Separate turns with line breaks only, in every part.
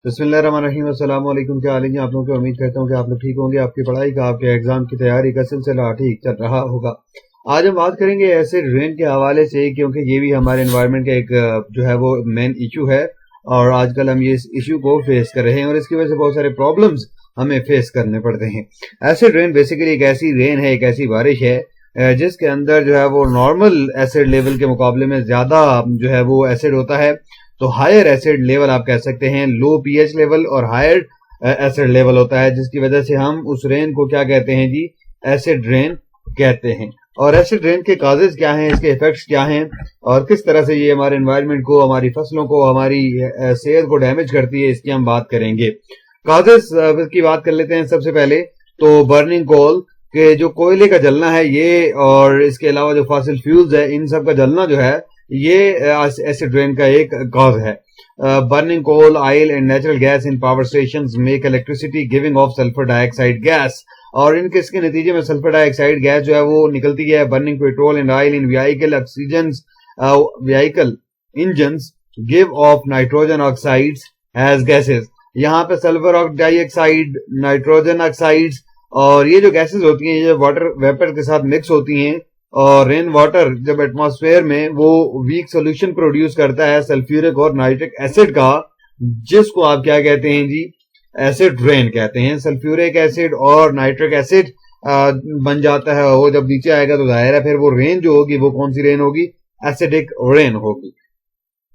बिस्मिल्लाहिर्रहमानिर्रहीम। अस्सलाम वालेकुम। क्या हाल है आप लोगों की? उम्मीद करता हूँ कि आप लोग ठीक होंगे। आपकी पढ़ाई का, आपके एग्जाम की तैयारी का सिलसिला ठीक चल रहा होगा। आज हम बात करेंगे एसिड रेन के हवाले से, क्योंकि ये भी हमारे एनवायरनमेंट का एक जो है वो मेन इशू है और आजकल हम ये इस इशू को फेस कर रहे हैं और इसकी वजह से बहुत सारे प्रॉब्लम्स हमें फेस करने पड़ते हैं। एसिड रेन बेसिकली एक ऐसी रेन है, एक ऐसी बारिश है जिसके अंदर जो है वो नॉर्मल एसिड लेवल के मुकाबले में ज्यादा जो है वो एसिड होता है। तो हायर एसिड लेवल आप कह सकते हैं, लो पीएच लेवल और हायर एसिड लेवल होता है, जिसकी वजह से हम उस रेन को क्या कहते हैं जी? एसिड रेन कहते हैं। और एसिड रेन के काजेज क्या हैं, इसके इफेक्ट्स क्या हैं और किस तरह से ये हमारे एनवायरनमेंट को, हमारी फसलों को, हमारी सेहत को डैमेज करती है, इसकी हम बात करेंगे। काजेज की बात कर लेते हैं। सबसे पहले तो बर्निंग कोल के जो कोयले का जलना है ये, और इसके अलावा जो फॉसिल फ्यूल्स है, इन सब का जलना जो है ये एसिड रेन का एक कॉज है। Burning coal, oil and natural gas in power stations make electricity giving off sulphur dioxide gas. और इनके इसके नतीजे में सल्फर डाइऑक्साइड गैस जो है वो निकलती है। Burning petrol and oil in vehicle oxygen vehicle engines give off nitrogen oxides as gases. यहाँ पे सल्फर डाइऑक्साइड, नाइट्रोजन ऑक्साइड्स और ये जो गैसेस होती हैं ये वाटर वेपर के साथ मिक्स होती हैं और रेन वाटर जब एटमॉस्फेयर में वो वीक सोल्यूशन प्रोड्यूस करता है सल्फ्यूरिक और नाइट्रिक एसिड का, जिसको आप क्या कहते हैं जी? एसिड रेन कहते हैं। सल्फ्यूरिक एसिड और नाइट्रिक एसिड बन जाता है, वो जब नीचे आएगा तो जाहिर है फिर वो रेन जो होगी वो कौन सी रेन होगी? एसिडिक रेन होगी।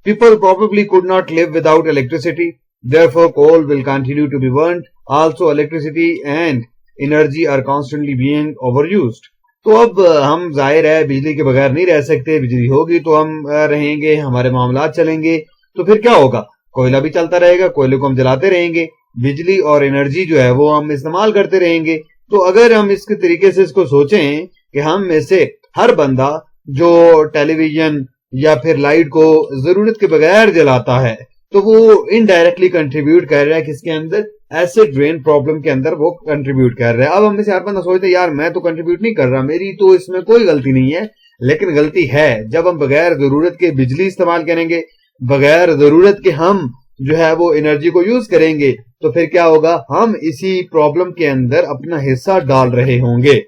People probably could not live without electricity. Therefore, coal will continue to be burnt. Also, electricity and energy are constantly being overused. तो अब हम जाहिर है बिजली के बगैर नहीं रह सकते। बिजली होगी तो हम रहेंगे, हमारे मामलात चलेंगे। तो फिर क्या होगा? कोयला भी चलता रहेगा, कोयले को हम जलाते रहेंगे, बिजली और एनर्जी जो है वो हम इस्तेमाल करते रहेंगे। तो अगर हम इसके तरीके से इसको सोचें कि हम में से हर बंदा जो टेलीविजन या फिर लाइट को जरूरत के बगैर जलाता है तो वो इनडायरेक्टली कंट्रीब्यूट कर रहा है किसके अंदर? एसिड रेन प्रॉब्लम के अंदर वो कंट्रीब्यूट कर रहा है। अब हम में से हर बंदा सोचते हैं यार मैं तो कंट्रीब्यूट नहीं कर रहा, मेरी तो इसमें कोई गलती नहीं है। लेकिन गलती है जब हम बगैर जरूरत के बिजली इस्तेमाल करेंगे, बगैर जरूरत के हम जो है वो एनर्जी को यूज करेंगे, तो फिर क्या होगा? हम इसी प्रॉब्लम के अंदर अपना हिस्सा डाल रहे होंगे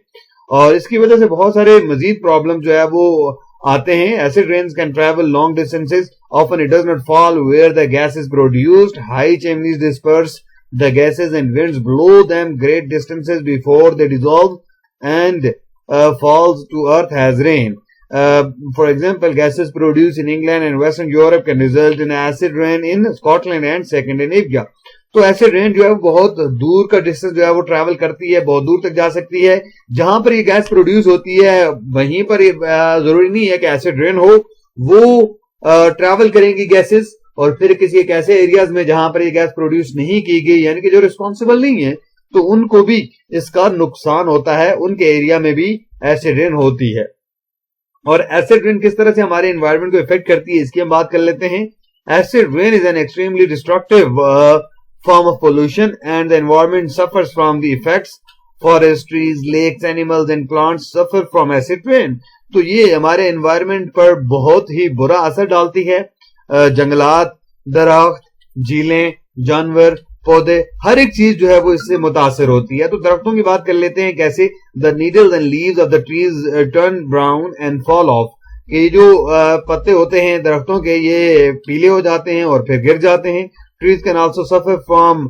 और इसकी वजह से बहुत सारे मजीद प्रॉब्लम जो है वो आते हैं। Acid rains can travel long distances, often it does not fall where the gas is produced, high chimneys disperse the gases and winds blow them great distances before they dissolve and falls to earth as rain. For example, gases produced in England and Western Europe can result in acid rain in Scotland and Scandinavia. तो acid rain जो है वो बहुत दूर का distance जो है वो ट्रैवल करती है, बहुत दूर तक जा सकती है। जहां पर ये गैस प्रोड्यूस होती है वहीं पर जरूरी नहीं है कि एसिड रेन हो, वो ट्रैवल करेंगी गैसेस और फिर किसी एक ऐसे एरियाज में जहां पर ये गैस प्रोड्यूस नहीं की गई, यानी कि जो रिस्पॉन्सिबल नहीं है, तो उनको भी इसका नुकसान होता है, उनके एरिया में भी एसिड रेन होती है। और एसिड रेन किस तरह से हमारे एनवायरनमेंट को इफेक्ट करती है इसकी हम बात कर लेते हैं। Acid rain is an extremely destructive form of pollution and the environment suffers from the effects. Forestries, lakes, animals and plants suffer from acid rain. तो ये हमारे एनवायरनमेंट पर बहुत ही बुरा असर डालती है। जंगलात, दरख्त, झीलें, जानवर, पौधे, हर एक चीज जो है वो इससे मुतासर होती है। तो दरख्तों की बात कर लेते हैं कैसे। The needles and leaves of the trees turn brown and fall of. ये जो पत्ते होते हैं दरख्तों के ये पीले हो जाते हैं और फिर गिर जाते हैं। Trees can also suffer from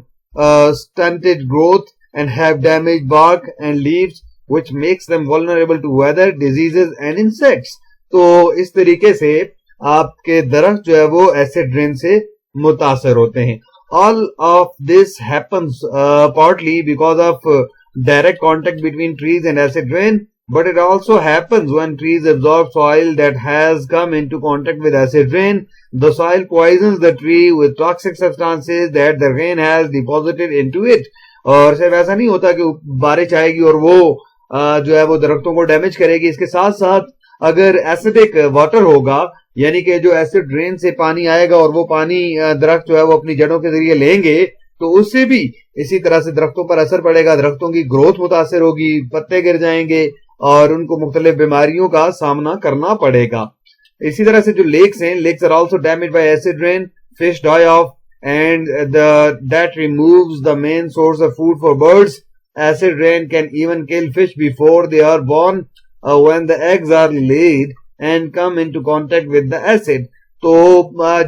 stunted growth and have damaged bark and leaves which makes them vulnerable to weather, diseases and insects. तो इस तरीके से आपके दरख्त जो है वो एसिड रेन से मुतासर होते हैं। All of this happens partly because of direct contact between trees and acid rain, but it also happens when trees absorb soil that has come into contact with acid rain. The soil poisons the tree with toxic substances that the rain has deposited into it. और सिर्फ ऐसा नहीं होता कि बारिश आएगी और वो जो है वो दरख्तों को डैमेज करेगी, इसके साथ साथ अगर एसिडिक वाटर होगा, यानी कि जो एसिड रेन से पानी आएगा और वो पानी दरख्त जो है वो अपनी जड़ों के जरिए लेंगे, तो उससे भी इसी तरह से दरख्तों पर असर पड़ेगा। दरख्तों की ग्रोथ मुतासर होगी, पत्ते गिर जाएंगे और उनको मुख्तलिफ बीमारियों का सामना करना पड़ेगा। इसी तरह से जो लेक्स हैं, lakes are also damaged by acid rain, fish die off and that removes the main source of food for birds. Acid rain can even kill fish before they are born when the eggs are laid and come into contact with the acid. तो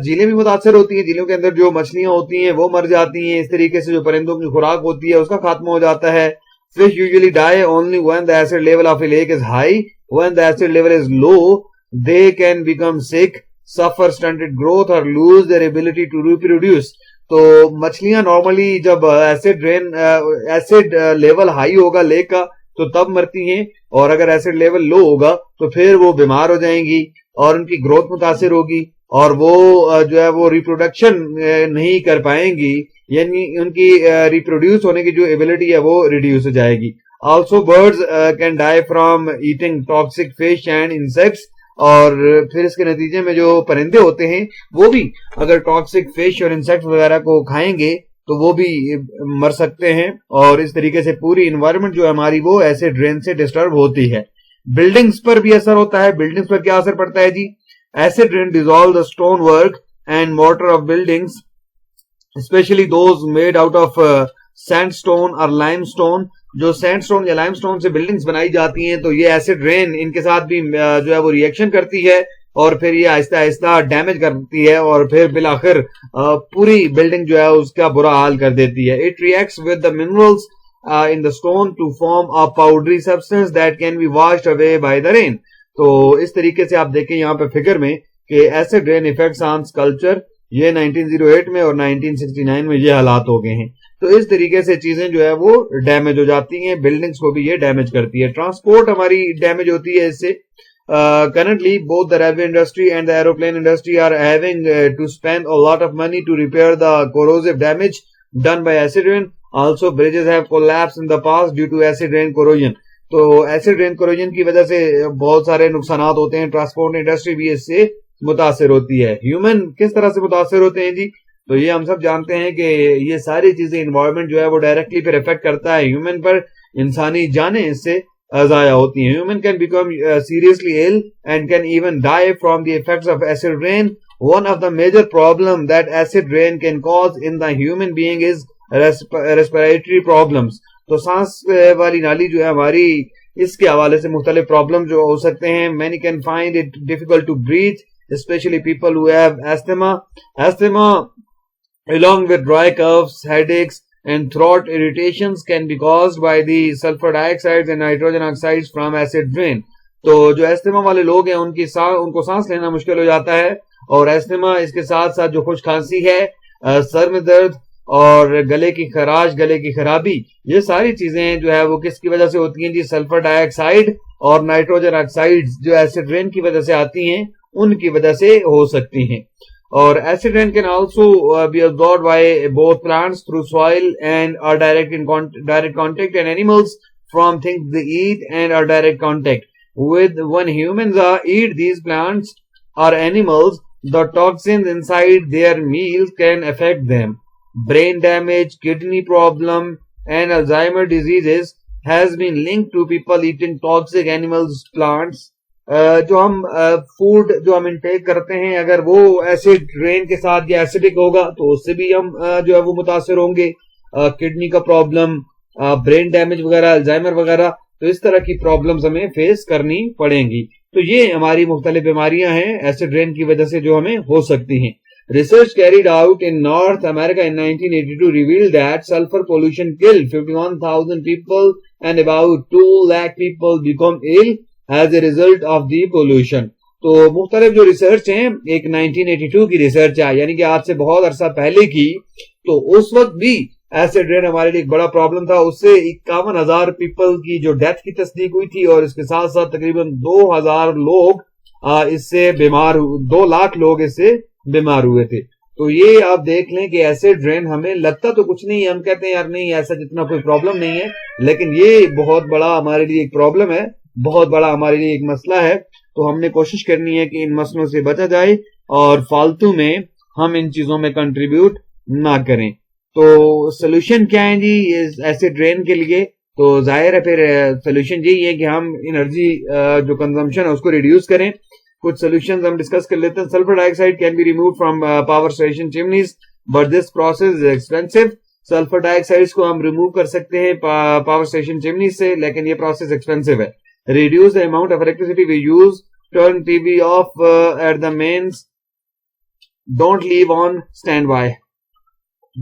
झीलें भी मुतासर होती हैं, झीलों के अंदर जो मछलियां होती हैं वो मर जाती हैं, इस तरीके से जो परिंदों की खुराक होती है उसका खात्मा हो जाता है. Fish usually die only when the acid level of a lake is high. When the acid level is low, they can become sick, suffer stunted growth or lose their ability to reproduce. तो मछलियां normally जब acid level high होगा lake का तो तब मरती हैं, और अगर एसिड लेवल लो होगा तो फिर वो बीमार हो जाएंगी और उनकी ग्रोथ मुतासिर होगी और वो जो है वो रिप्रोडक्शन नहीं कर पाएंगी, यानी उनकी रिप्रोड्यूस होने की जो एबिलिटी है वो रिड्यूस हो जाएगी. Also birds can die from eating toxic fish and insects. और फिर इसके नतीजे में जो परिंदे होते हैं वो भी अगर टॉक्सिक फिश और इंसेक्ट्स वगैरह को खाएंगे तो वो भी मर सकते हैं. और इस तरीके से पूरी इन्वायरमेंट जो हमारी वो एसिड रेन से डिस्टर्ब होती है. बिल्डिंग्स पर भी असर होता है. बिल्डिंग्स पर क्या असर पड़ता है जी? Acid rain dissolve the stone work and mortar of buildings, specially those made out of sandstone और लाइमस्टोन. जो सैंडस्टोन या लाइमस्टोन से बिल्डिंग्स बनाई जाती हैं तो ये एसिड रेन इनके साथ भी जो है वो रिएक्शन करती है और फिर ये आहिस्ता आहिस्ता डैमेज करती है और फिर बिलाखिर पूरी बिल्डिंग जो है उसका बुरा हाल कर देती है. It reacts with the minerals in the stone to form a powdery substance that can be washed away by the rain. तो इस तरीके से आप देखें यहाँ पे फिगर में कि acid rain effects on sculpture, ये 1908 में और 1969 में ये हालात हो गए हैं. तो इस तरीके से चीजें जो है वो डैमेज हो जाती हैं, बिल्डिंग्स को भी ये डैमेज करती है. ट्रांसपोर्ट हमारी डैमेज होती है इससे. Currently both the railway industry and the aeroplane industry are having to spend a lot of money to repair the corrosive damage done by acid rain. Also bridges have collapsed in the past due to acid rain corrosion. तो acid rain corrosion की वजह से बहुत सारे नुकसान होते हैं. Transport industry भी इससे मुतासर होती है. ह्यूमन किस तरह से मुतासर होते हैं जी? तो ये हम सब जानते हैं कि ये सारी चीजें इन्वायरमेंट जो है वो डायरेक्टली फिर इफेक्ट करता है ह्यूमन पर. इंसानी जानें इससे जाया होती हैं. Human can become seriously ill and can even die from the effects of acid rain. One of the major problem that acid rain can cause in the human being is respiratory problems. तो सांस वाली नाली जो है हमारी, इसके हवाले से मुख्तलिफ प्रॉब्लम जो हो सकते हैं. Many can find it difficult to breathe, especially people who have asthma. Asthma along with dry coughs, headaches and throat irritations can be caused by the sulfur dioxides and nitrogen oxides from acid rain. तो जो asthma वाले लोग हैं उनको सांस लेना मुश्किल हो जाता है, और एस्थमा इसके साथ साथ जो खुश खांसी है, सर में दर्द और गले की खराश, गले की खराबी, ये सारी चीजें जो है वो किसकी वजह से होती हैं जी? सल्फर डाइऑक्साइड और नाइट्रोजन ऑक्साइड जो एसिड रेन की वजह से आती हैं उनकी वजह से हो सकती हैं. और acid rain can also be absorbed by both plants through soil and or direct contact and animals from things they eat and or direct contact with. When humans eat these plants or animals, the toxins inside their meals can affect them. Brain damage, kidney problem and Alzheimer diseases has been linked to people eating toxic animals, plants. जो हम food जो हम intake करते हैं अगर वो acid rain के साथ या एसिडिक होगा तो उससे भी हम जो है वो मुतासर होंगे. किडनी का प्रॉब्लम, ब्रेन डैमेज वगैरह, अल्जाइमर वगैरह, तो इस तरह की प्रॉब्लम्स हमें फेस करनी पड़ेंगी. तो ये हमारी मुख्तलिफ बीमारियां हैं एसिड रेन की वजह से जो हमें हो सकती हैं. Research carried out in North America in 1982 revealed that sulfur pollution killed 51,000 people and about 2 lakh people become ill as a result of the pollution. तो मुख्तलिफ जो रिसर्च हैं, एक 1982 की रिसर्च है, यानी कि आज से बहुत अरसा पहले की, तो उस वक्त भी एसिड रेन हमारे लिए एक बड़ा प्रॉब्लम था. उससे 51,000 पीपल की जो डेथ की तस्दीक हुई थी और इसके साथ साथ तकरीबन 2,000 लोग इससे बीमार, 2 लाख लोग इससे बीमार हुए थे. तो ये आप देख लें कि एसिड रेन हमें लगता तो कुछ नहीं है, हम कहते हैं यार नहीं ऐसा जितना कोई प्रॉब्लम नहीं है, लेकिन ये बहुत बड़ा हमारे लिए एक प्रॉब्लम है, बहुत बड़ा हमारे लिए एक मसला है. तो हमने कोशिश करनी है कि इन मसलों से बचा जाए और फालतू में हम इन चीजों में कंट्रीब्यूट ना करें. तो सोल्यूशन क्या है जी इस एसिड रेन के लिए? तो जाहिर है फिर सोल्यूशन यही है कि हम एनर्जी जो कंजम्पशन है उसको रिड्यूस करें. कुछ सोल्यूशंस हम डिस्कस कर लेते हैं. Sulphur dioxide can be remove from power station chimneys but this process is expensive. Sulphur dioxide को हम रिमूव कर सकते हैं पावर स्टेशन चिमनी से, लेकिन ये प्रोसेस एक्सपेंसिव है। Reduce the amount of electricity we use, turn TV off at the mains, don't leave on standby.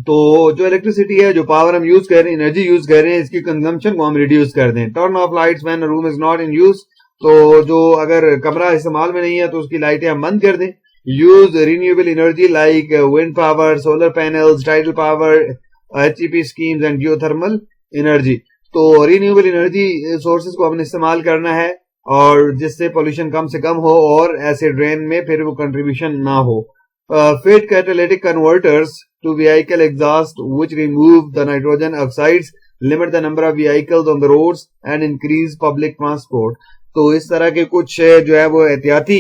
तो जो इलेक्ट्रिसिटी है, जो पावर हम यूज कर रहे हैं, एनर्जी यूज कर रहे हैं, इसकी कंजम्पशन को हम रिड्यूस कर दें। Turn off lights when room is not in use, तो जो अगर कमरा इस्तेमाल में नहीं है तो उसकी लाइटें हम बंद कर दें। Use renewable energy like wind power, solar panels, tidal power, HEP schemes and geothermal energy. तो रिन्यूएबल एनर्जी सोर्सेज को हमने इस्तेमाल करना है, और जिससे पोल्यूशन कम से कम हो और एसिड रेन में फिर वो कंट्रीब्यूशन ना हो। Fit catalytic converters to vehicle exhaust which remove the nitrogen oxides, limit the number of vehicles on the roads and increase public transport। तो इस तरह के कुछ जो है वो एहतियाती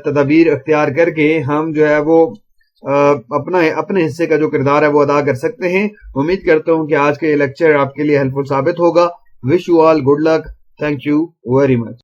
तदबीर अख्तियार करके हम जो है वो अपने हिस्से का जो किरदार है वो अदा कर सकते हैं। उम्मीद करता हूं कि आज के ये लेक्चर आपके लिए हेल्पफुल साबित होगा। Wish you all good luck. Thank you very much.